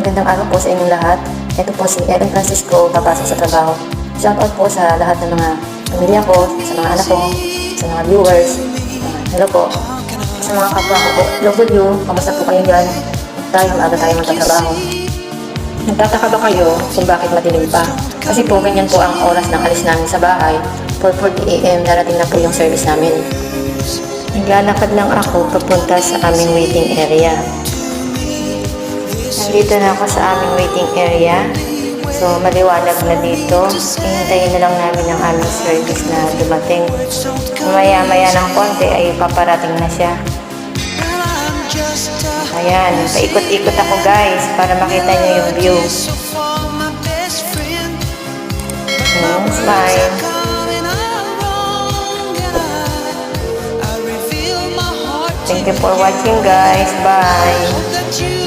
Magandang araw po sa inyong lahat. Ito po si Erin Francisco, papasok sa trabaho. Shoutout po sa lahat ng mga pamilya ko, sa mga anak ko, sa mga viewers. Hello po. Sa mga kapwa ko po, hello po you. Kamusta po kayo dyan? Maaga tayo magtatrabaho. Nagtataka ba kayo kung bakit madilim pa? Kasi po ganyan po ang oras ng alis namin sa bahay. 4:40 AM darating na po yung service namin. Naglalakad lang ako papunta sa aming waiting area. Nandito na ako sa aming waiting area. So maliwanag na dito. Hihintayin na lang namin ang aming service na dumating. Maya-maya ng konti ay paparating na siya. Ayan, paikot-ikot ako guys para makita nyo yung view. Smile. Thank you for watching guys. Bye.